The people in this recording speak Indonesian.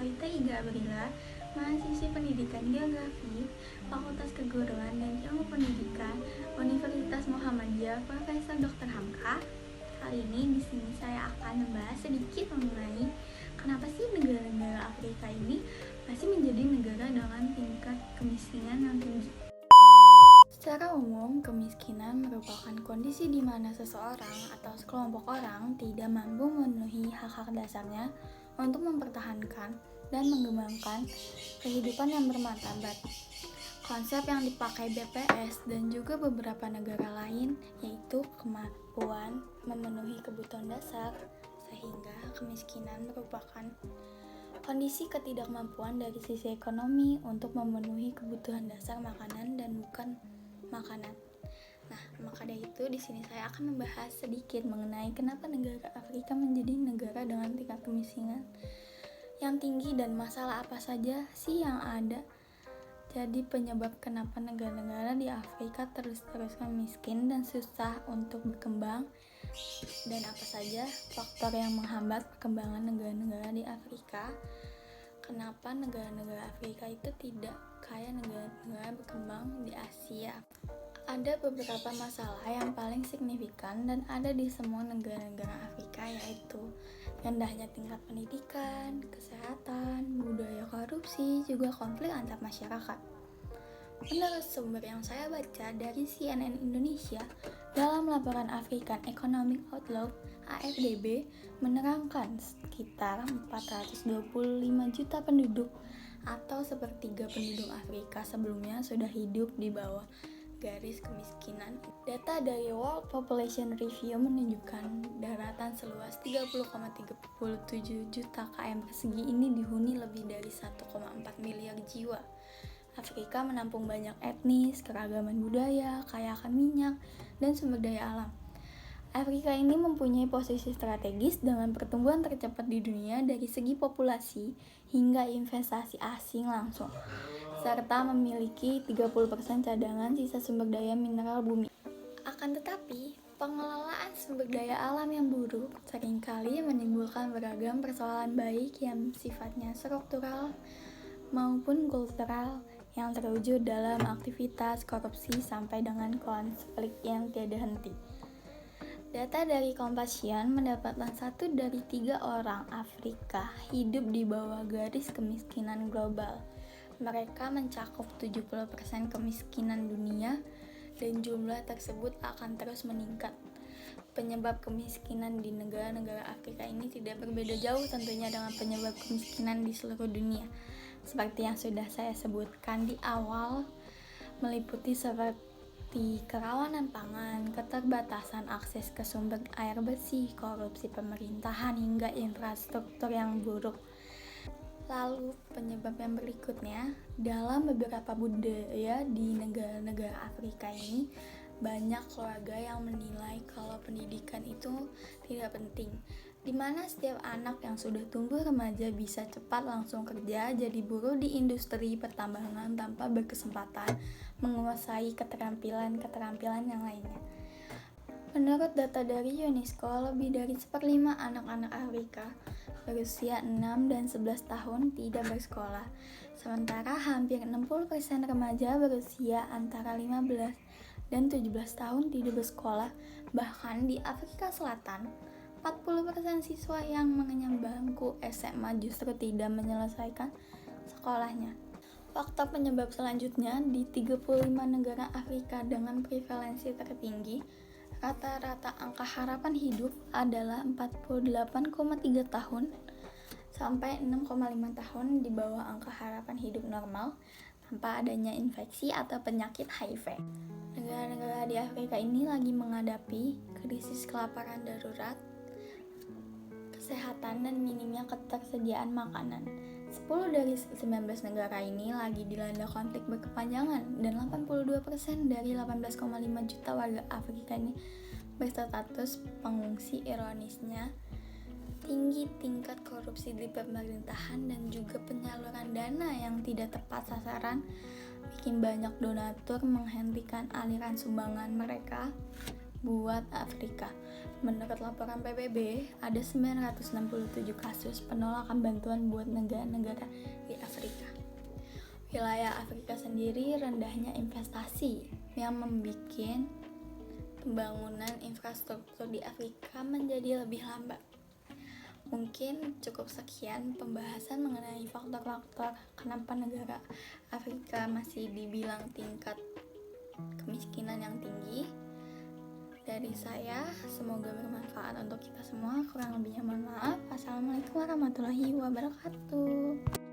Talita Iga Abrila, mahasiswi pendidikan geografi, Fakultas Keguruan dan Ilmu Pendidikan, Universitas Muhammadiyah, Profesor Dr. Hamka. Kali ini di sini saya akan membahas sedikit mengenai kenapa sih negara-negara Afrika ini masih menjadi negara dengan tingkat kemiskinan yang tinggi. Secara umum, kemiskinan merupakan kondisi di mana seseorang atau sekelompok orang tidak mampu memenuhi hak-hak dasarnya untuk mempertahankan dan mengembangkan kehidupan yang bermartabat. Konsep yang dipakai BPS dan juga beberapa negara lain yaitu kemampuan memenuhi kebutuhan dasar, sehingga kemiskinan merupakan kondisi ketidakmampuan dari sisi ekonomi untuk memenuhi kebutuhan dasar makanan dan bukan makanan. Nah, maka dari itu di sini saya akan membahas sedikit mengenai kenapa negara Afrika menjadi negara dengan tingkat kemiskinan yang tinggi dan masalah apa saja sih yang ada. Jadi penyebab kenapa negara-negara di Afrika terus-terusan miskin dan susah untuk berkembang, dan apa saja faktor yang menghambat perkembangan negara-negara di Afrika. Kenapa negara-negara Afrika itu tidak kayak negara-negara berkembang di Asia. Ada beberapa masalah yang paling signifikan dan ada di semua negara-negara Afrika, yaitu rendahnya tingkat pendidikan, kesehatan, budaya korupsi, juga konflik antar masyarakat. Menurut sumber yang saya baca dari CNN Indonesia, dalam laporan African Economic Outlook (AFDB) menerangkan sekitar 425 juta penduduk atau sepertiga penduduk Afrika sebelumnya sudah hidup di bawah garis kemiskinan. Data dari World Population Review menunjukkan daratan seluas 30,37 juta km persegi ini dihuni lebih dari 1,4 miliar jiwa. Afrika menampung banyak etnis, keragaman budaya, kaya akan minyak, dan sumber daya alam. Afrika ini mempunyai posisi strategis dengan pertumbuhan tercepat di dunia dari segi populasi hingga investasi asing langsung, serta memiliki 30% cadangan sisa sumber daya mineral bumi. Akan tetapi, pengelolaan sumber daya alam yang buruk seringkali menimbulkan beragam persoalan baik yang sifatnya struktural maupun kultural yang terwujud dalam aktivitas korupsi sampai dengan konflik yang tiada henti. Data dari Compassion mendapatkan 1 dari 3 orang Afrika hidup di bawah garis kemiskinan global. Mereka mencakup 70% kemiskinan dunia dan jumlah tersebut akan terus meningkat. Penyebab kemiskinan di negara-negara Afrika ini tidak berbeda jauh tentunya dengan penyebab kemiskinan di seluruh dunia. Seperti yang sudah saya sebutkan di awal, meliputi seperti kerawanan pangan, keterbatasan akses ke sumber air bersih, korupsi pemerintahan, hingga infrastruktur yang buruk. Lalu penyebab yang berikutnya, dalam beberapa budaya di negara-negara Afrika ini, banyak keluarga yang menilai kalau pendidikan itu tidak penting, di mana setiap anak yang sudah tumbuh remaja bisa cepat langsung kerja jadi buruh di industri pertambangan tanpa berkesempatan menguasai keterampilan-keterampilan yang lainnya. Menurut data dari UNESCO, lebih dari 1/5 anak-anak Afrika berusia 6 dan 11 tahun tidak bersekolah, sementara hampir 60% remaja berusia antara 15 dan 17 tahun tidak bersekolah. Bahkan di Afrika Selatan, 40% siswa yang mengenyam bangku SMA justru tidak menyelesaikan sekolahnya. Faktor penyebab selanjutnya, di 35 negara Afrika dengan prevalensi tertinggi, rata-rata angka harapan hidup adalah 48,3 tahun sampai 6,5 tahun di bawah angka harapan hidup normal tanpa adanya infeksi atau penyakit HIV. Negara-negara di Afrika ini lagi menghadapi krisis kelaparan darurat, kesehatan, dan minimnya ketersediaan makanan. 10 dari 19 negara ini lagi dilanda konflik berkepanjangan, dan 82% dari 18,5 juta warga Afrika ini berstatus pengungsi. Ironisnya, tinggi tingkat korupsi di pemerintahan dan juga penyaluran dana yang tidak tepat sasaran bikin banyak donatur menghentikan aliran sumbangan mereka buat Afrika. Menurut laporan PBB, ada 967 kasus penolakan bantuan buat negara-negara di Afrika. Wilayah Afrika sendiri rendahnya investasi yang membuat pembangunan infrastruktur di Afrika menjadi lebih lambat. Mungkin cukup sekian pembahasan mengenai faktor-faktor kenapa negara Afrika masih dibilang tingkat kemiskinan yang tinggi. Dari saya, semoga bermanfaat untuk kita semua. Kurang lebihnya mohon maaf. Assalamualaikum warahmatullahi wabarakatuh.